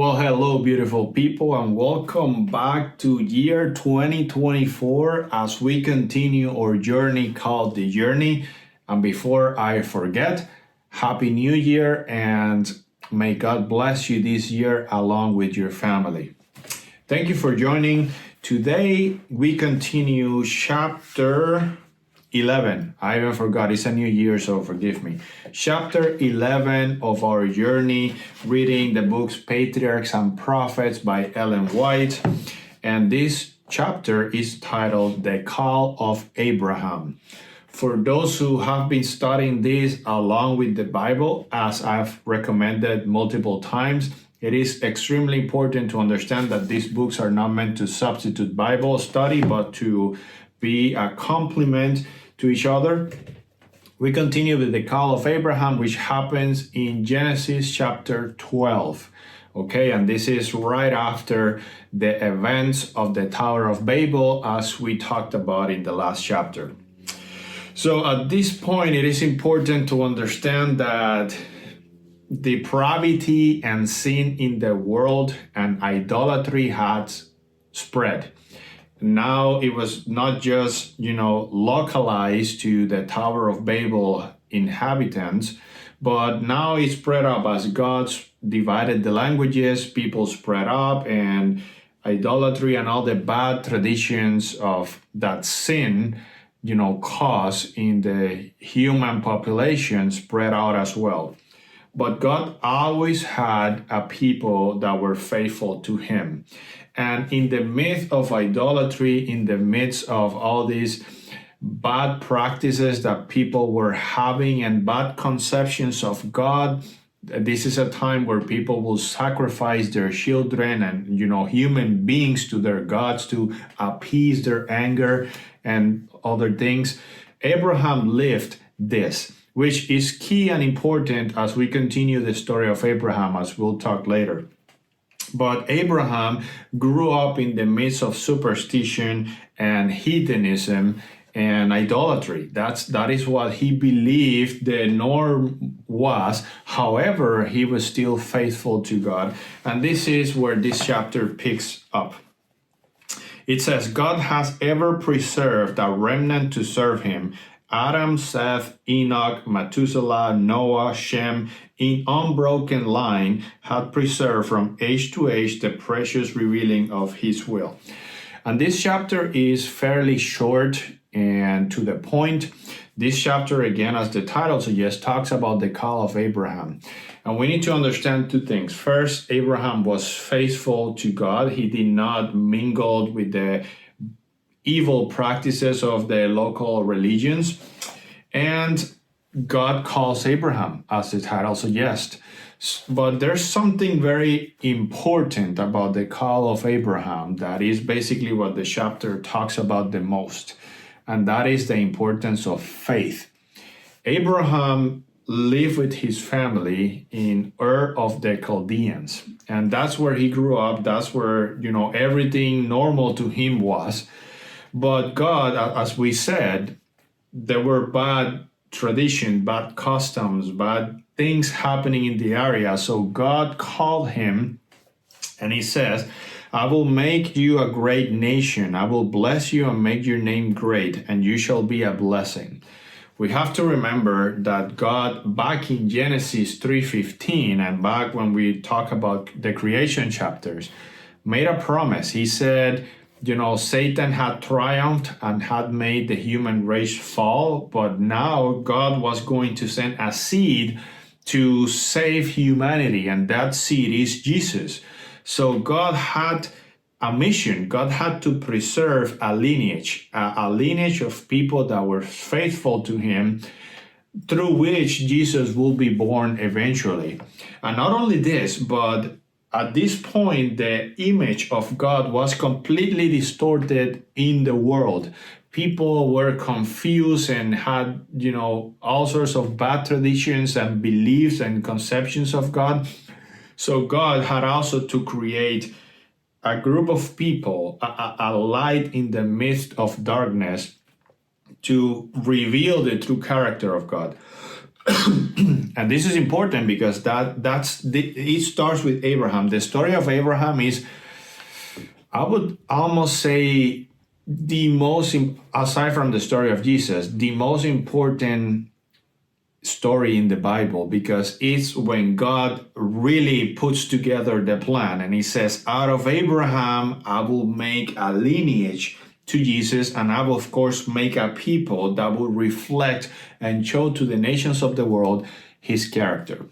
Well, hello, beautiful people, and welcome back to year 2024 as we continue our journey called The Journey. And before I forget, Happy New Year, and may God bless you this year along with your family. Thank you for joining. Today, we continue chapter 11. I even forgot, it's a new year, so forgive me. Chapter 11 of our journey, reading the books Patriarchs and Prophets by Ellen White. And this chapter is titled The Call of Abraham. For those who have been studying this along with the Bible, as I've recommended multiple times, it is extremely important to understand that these books are not meant to substitute Bible study, but to be a complement to each other. We continue with the call of Abraham, which happens in Genesis chapter 12. Okay, and this is right after the events of the Tower of Babel, as we talked about in the last chapter. So at this point, it is important to understand that depravity and sin in the world and idolatry had spread. Now it was not just, localized to the Tower of Babel inhabitants, but now it spread up as God divided the languages, people spread up, and idolatry and all the bad traditions of that sin, caused in the human population spread out as well. But God always had a people that were faithful to Him. And in the midst of idolatry, in the midst of all these bad practices that people were having and bad conceptions of God, this is a time where people will sacrifice their children and, human beings to their gods to appease their anger and other things. Abraham lived this, which is key and important as we continue the story of Abraham, as we'll talk later. But Abraham grew up in the midst of superstition and heathenism and idolatry. That is what he believed the norm was. However, he was still faithful to God. And this is where this chapter picks up. It says, God has ever preserved a remnant to serve him. Adam, Seth, Enoch, Methuselah, Noah, Shem, in unbroken line, had preserved from age to age the precious revealing of his will. And this chapter is fairly short and to the point. This chapter, again, as the title suggests, talks about the call of Abraham. And we need to understand two things. First, Abraham was faithful to God. He did not mingle with the evil practices of the local religions. And God calls Abraham, as the title suggests. But there's something very important about the call of Abraham that is basically what the chapter talks about the most. And that is the importance of faith. Abraham lived with his family in Ur of the Chaldeans. And that's where he grew up. That's where, everything normal to him was. But God, as we said, there were bad tradition, bad customs, bad things happening in the area. So God called him, and he says, I will make you a great nation. I will bless you and make your name great, and you shall be a blessing. We have to remember that God, back in Genesis 3:15, and back when we talk about the creation chapters, made a promise. He said, Satan had triumphed and had made the human race fall, but now God was going to send a seed to save humanity, and that seed is Jesus. So God had a mission. God had to preserve a lineage of people that were faithful to him, through which Jesus will be born eventually. And not only this, but at this point, the image of God was completely distorted in the world. People were confused and had, all sorts of bad traditions and beliefs and conceptions of God. So God had also to create a group of people, a light in the midst of darkness, to reveal the true character of God. And this is important because it starts with Abraham. The story of Abraham is, I would almost say, the most, aside from the story of Jesus, the most important story in the Bible, because it's when God really puts together the plan and he says, out of Abraham, I will make a lineage to Jesus, and I will, of course, make a people that will reflect and show to the nations of the world his character.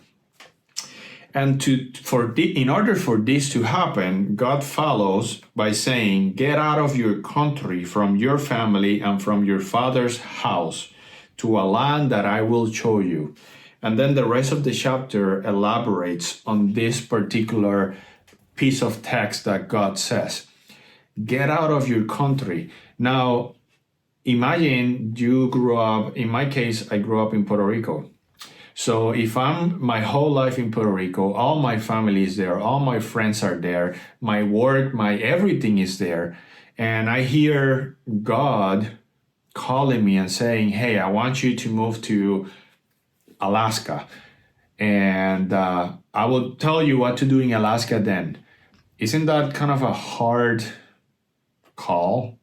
And in order for this to happen, God follows by saying, get out of your country, from your family, and from your father's house, to a land that I will show you. And then the rest of the chapter elaborates on this particular piece of text that God says. Get out of your country. Now, imagine you grew up, in my case, I grew up in Puerto Rico. So if I'm my whole life in Puerto Rico, all my family is there, all my friends are there, my work, my everything is there, and I hear God calling me and saying, hey, I want you to move to Alaska, and I will tell you what to do in Alaska then. Isn't that kind of a hard call?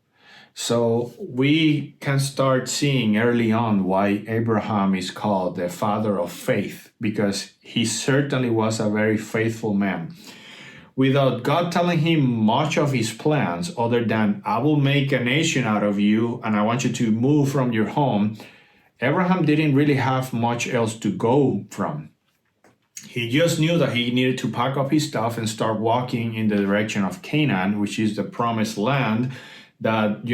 So we can start seeing early on why Abraham is called the father of faith, because he certainly was a very faithful man. Without God telling him much of his plans, other than, I will make a nation out of you and I want you to move from your home, Abraham didn't really have much else to go from. He just knew that he needed to pack up his stuff and start walking in the direction of Canaan, which is the promised land that,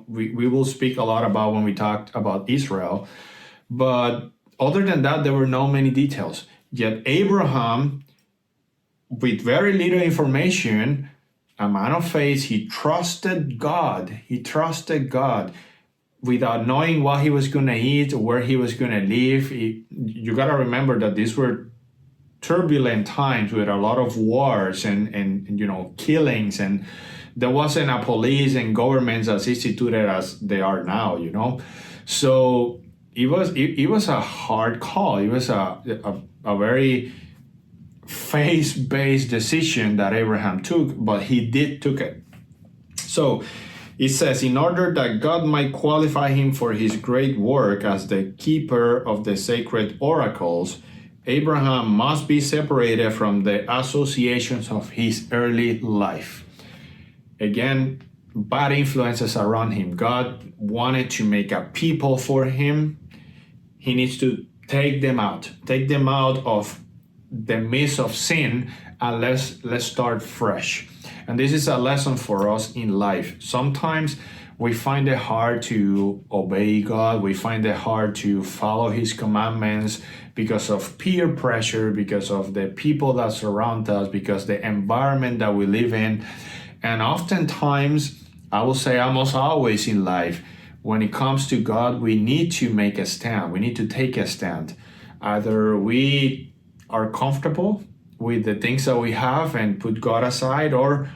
we will speak a lot about when we talked about Israel. But other than that, there were no many details. Yet Abraham, with very little information, a man of faith, he trusted God. He trusted God without knowing what he was going to eat or where he was going to live. You got to remember that these were turbulent times with a lot of wars and killings, and there wasn't a police and governments as instituted as they are now, So it was a hard call. It was a very faith-based decision that Abraham took, but he took it. So it says, in order that God might qualify him for his great work as the keeper of the sacred oracles, Abraham must be separated from the associations of his early life. Again, bad influences around him. God wanted to make a people for him. He needs to take them out of the midst of sin, and let's start fresh. And this is a lesson for us in life. Sometimes we find it hard to obey God. We find it hard to follow his commandments because of peer pressure, because of the people that surround us, because the environment that we live in. And oftentimes, I will say almost always in life, when it comes to God, we need to make a stand. We need to take a stand. Either we are comfortable with the things that we have and put God aside, or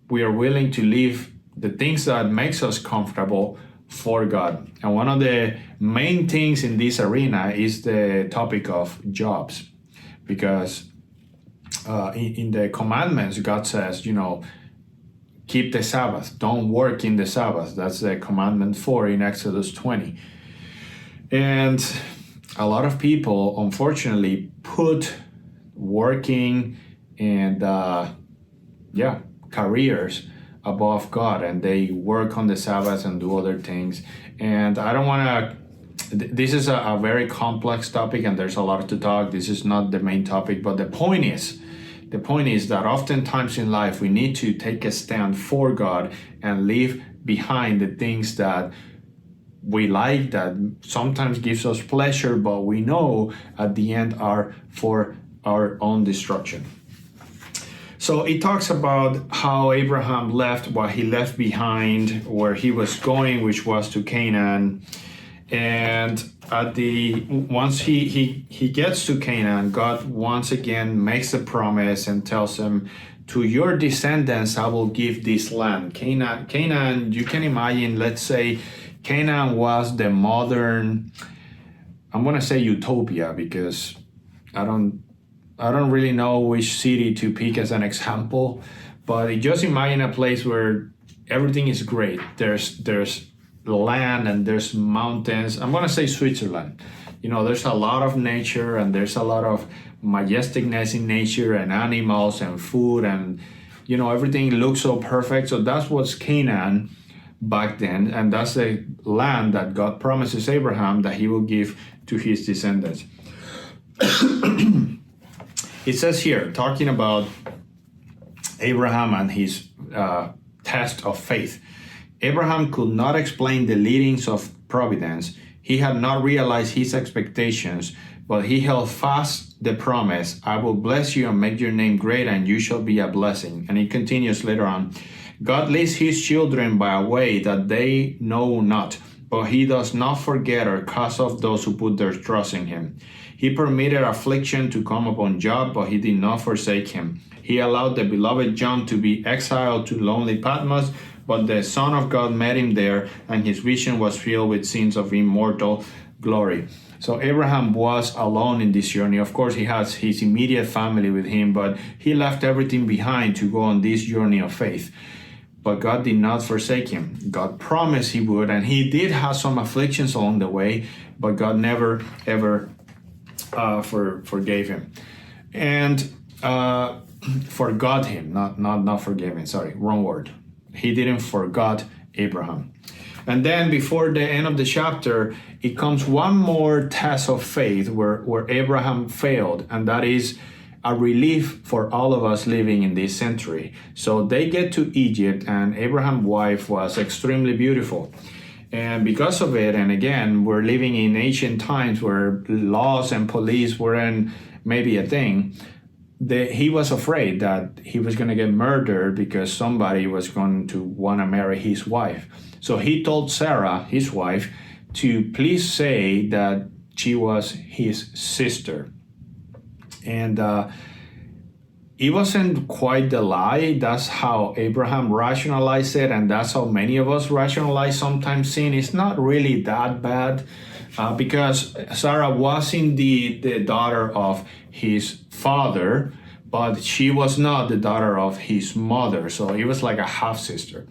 we are willing to leave the things that makes us comfortable for God. And one of the main things in this arena is the topic of jobs, because in the commandments, God says, keep the Sabbath, don't work in the Sabbath. That's the commandment 4 in Exodus 20. And a lot of people, unfortunately, put working and careers above God, and they work on the Sabbath and do other things. And I don't want to, this is a very complex topic and there's a lot to talk. This is not the main topic, but the point is that oftentimes in life we need to take a stand for God and leave behind the things that we like, that sometimes gives us pleasure, but we know at the end are for our own destruction. So it talks about how Abraham left, what he left behind, where he was going, which was to Canaan. And once he gets to Canaan, God once again makes a promise and tells him, to your descendants I will give this land. Canaan, you can imagine, let's say Canaan was the modern I'm gonna say utopia because I don't really know which city to pick as an example, but just imagine a place where everything is great. There's land and there's mountains. I'm gonna say Switzerland. There's a lot of nature and there's a lot of majesticness in nature and animals and food and everything looks so perfect. So that's what's Canaan back then, and that's the land that God promises Abraham that he will give to his descendants. It says here, talking about Abraham and his test of faith. Abraham could not explain the leadings of providence. He had not realized his expectations, but he held fast the promise, I will bless you and make your name great, and you shall be a blessing. And he continues later on, God leads his children by a way that they know not, but he does not forget or cast off those who put their trust in him. He permitted affliction to come upon Job, but he did not forsake him. He allowed the beloved John to be exiled to lonely Patmos, but the Son of God met him there, and his vision was filled with scenes of immortal glory. So Abraham was alone in this journey. Of course, he has his immediate family with him, but he left everything behind to go on this journey of faith. But God did not forsake him. God promised he would, and he did have some afflictions along the way, but God never, ever forgave him. And forgot him, not forgave him, sorry, wrong word. He didn't forgot Abraham. And then before the end of the chapter, it comes one more test of faith where Abraham failed, and that is a relief for all of us living in this century. So they get to Egypt, and Abraham's wife was extremely beautiful. And because of it, and again, we're living in ancient times where laws and police weren't maybe a thing, he was afraid that he was going to get murdered because somebody was going to want to marry his wife. So he told Sarah, his wife, to please say that she was his sister. And it wasn't quite the lie. That's how Abraham rationalized it, and that's how many of us rationalize sometimes sin. It's not really that bad because Sarah was indeed the daughter of his father, but she was not the daughter of his mother. So it was like a half-sister.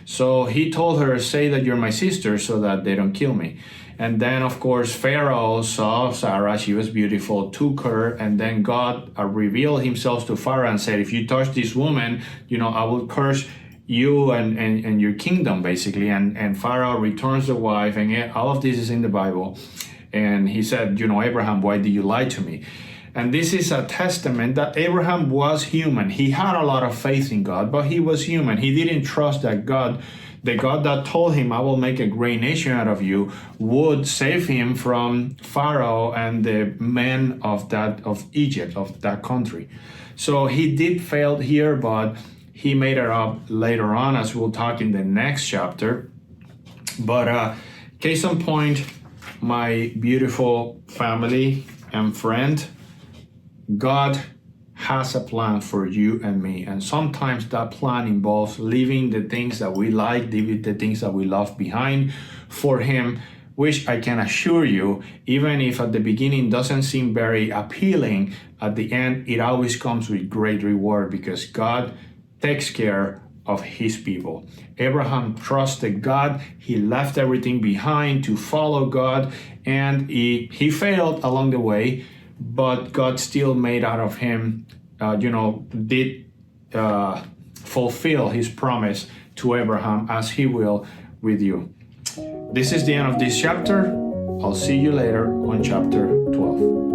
So he told her, say that you're my sister so that they don't kill me. And then, of course, Pharaoh saw Sarah, she was beautiful, took her, and then God revealed himself to Pharaoh and said, if you touch this woman, I will curse you and your kingdom, basically. And Pharaoh returns the wife, and all of this is in the Bible. And he said, Abraham, why did you lie to me? And this is a testament that Abraham was human. He had a lot of faith in God, but he was human. He didn't trust that God, the God that told him, I will make a great nation out of you, would save him from Pharaoh and the men of Egypt, of that country. So he did fail here, but he made it up later on, as we'll talk in the next chapter. But case in point, my beautiful family and friend, God has a plan for you and me, and sometimes that plan involves leaving the things that we like, leaving the things that we love behind for him, which I can assure you, even if at the beginning doesn't seem very appealing, at the end it always comes with great reward because God takes care of his people. Abraham trusted God. He left everything behind to follow God, and he failed along the way, but God still made out of him, did fulfill his promise to Abraham, as he will with you. This is the end of this chapter. I'll see you later on chapter 12.